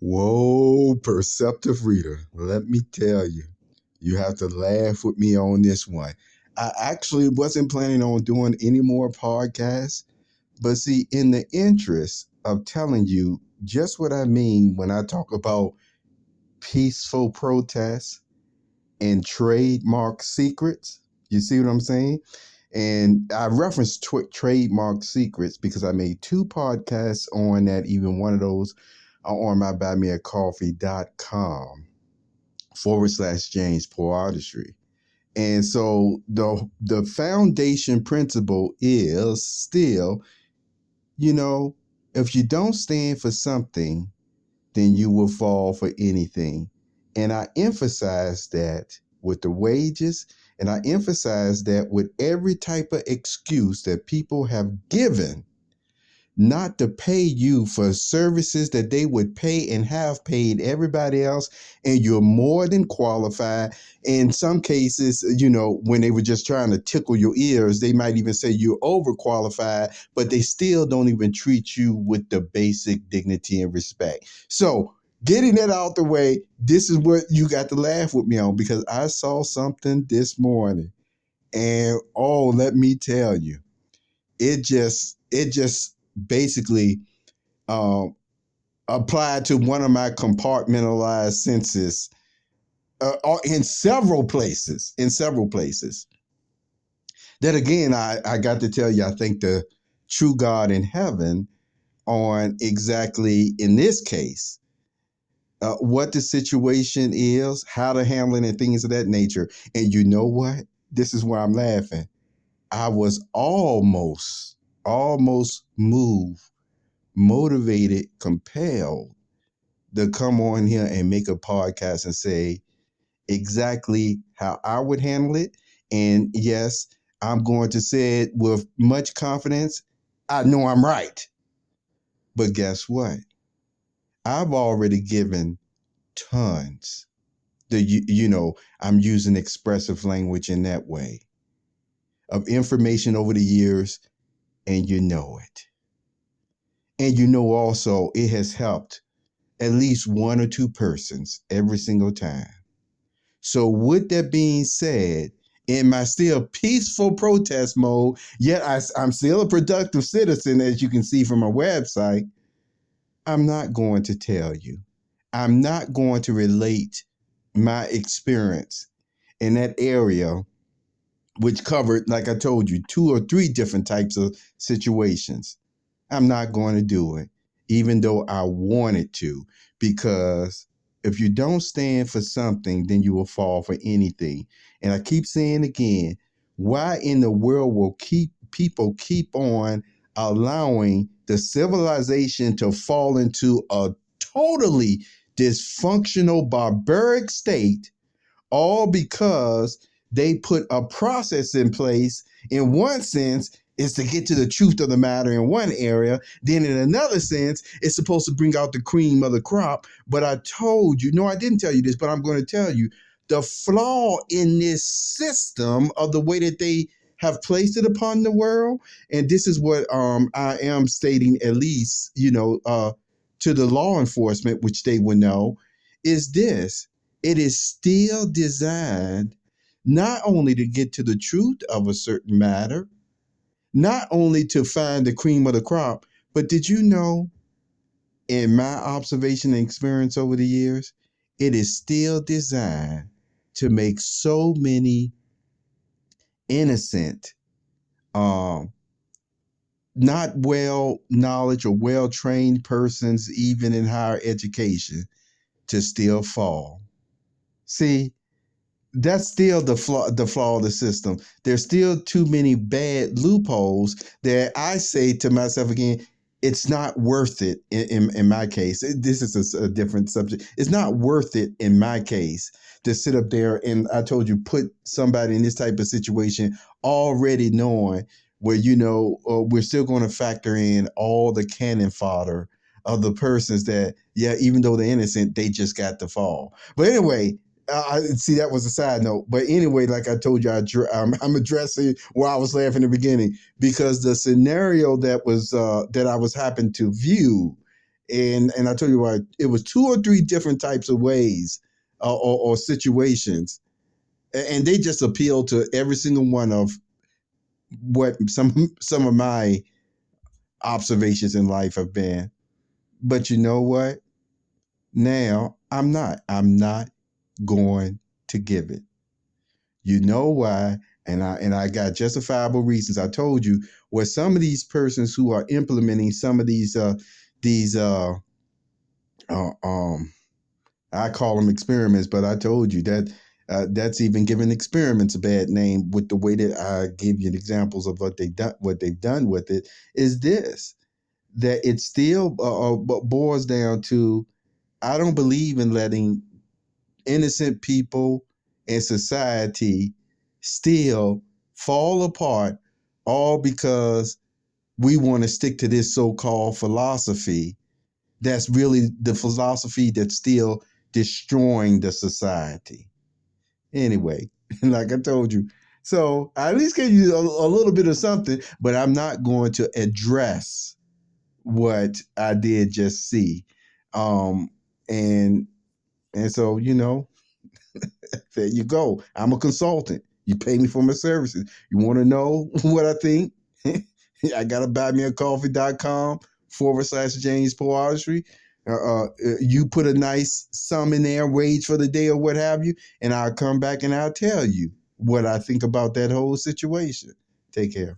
Whoa, perceptive reader. Let me tell you, you have to laugh with me on this one. I actually wasn't planning on doing any more podcasts, but see, in the interest of telling you just what I mean when I talk about peaceful protests and trademark secrets, you see what I'm saying? And I referenced trademark secrets because I made two podcasts on that. Even one of those are on my buymeacoffee.com/James Poeartistry. And so the foundation principle is still, you know, if you don't stand for something, then you will fall for anything. And I emphasize that with the wages, and I emphasize that with every type of excuse that people have given not to pay you for services that they would pay and have paid everybody else, and you're more than qualified. In some cases, when they were just trying to tickle your ears, they might even say you're overqualified, but they still don't even treat you with the basic dignity and respect. So getting that out the way, this is what you got to laugh with me on, because I saw something this morning, and let me tell you, it just basically applied to one of my compartmentalized senses in several places. That again, I got to tell you, I think the true God in heaven on exactly in this case what the situation is, how to handle it, and things of that nature. And you know what? This is where I'm laughing. I was almost moved, motivated, compelled to come on here and make a podcast and say exactly how I would handle it. And yes, I'm going to say it with much confidence. I know I'm right. But guess what? I've already given tons. I'm using expressive language in that way of information over the years, and you know it. And you know also it has helped at least one or two persons every single time. So with that being said, in my still peaceful protest mode, yet I'm still a productive citizen, as you can see from my website, I'm not going to tell you. I'm not going to relate my experience in that area, which covered, like I told you, 2 or 3 different types of situations. I'm not going to do it, even though I wanted to, because if you don't stand for something, then you will fall for anything. And I keep saying again, why in the world will people keep on allowing the civilization to fall into a totally dysfunctional, barbaric state, all because they put a process in place? In one sense, is to get to the truth of the matter in one area. Then in another sense, it's supposed to bring out the cream of the crop. But I told you, no, I didn't tell you this, but I'm going to tell you, the flaw in this system of the way that they have placed it upon the world. And this is what I am stating, at least, to the law enforcement, which they would know, is this. It is still designed not only to get to the truth of a certain matter, not only to find the cream of the crop, but did you know, in my observation and experience over the years, it is still designed to make so many innocent, not well knowledge or well trained persons, even in higher education, to still fall. See, that's still the flaw of the system. There's still too many bad loopholes that I say to myself again, it's not worth it in my case. This is a different subject. It's not worth it in my case to sit up there and, I told you, put somebody in this type of situation already knowing where, we're still going to factor in all the cannon fodder of the persons that, yeah, even though they're innocent, they just got to fall. But anyway, I see that was a side note. But anyway, like I told you, I'm addressing where I was laughing in the beginning, because the scenario that I was happened to view and I told you what, it was 2 or 3 different types of ways or situations, and they just appeal to every single one of what some of my observations in life have been. But you know what? Now I'm not going to give it. You know why? And I got justifiable reasons. I told you where some of these persons who are implementing some of these uh um I call them experiments, but I told you that that's even giving experiments a bad name with the way that I give you examples of what they've done with it. Is this that it still boils down to, I don't believe in letting innocent people in society still fall apart, all because we want to stick to this so-called philosophy that's really the philosophy that's still destroying the society. Anyway, like I told you, so I at least gave you a little bit of something, but I'm not going to address what I did just see. Um, and so, there you go. I'm a consultant. You pay me for my services. You want to know what I think? I got to buymeacoffee.com/James Poeartistry. You put a nice sum in there, wage for the day or what have you, and I'll come back and I'll tell you what I think about that whole situation. Take care.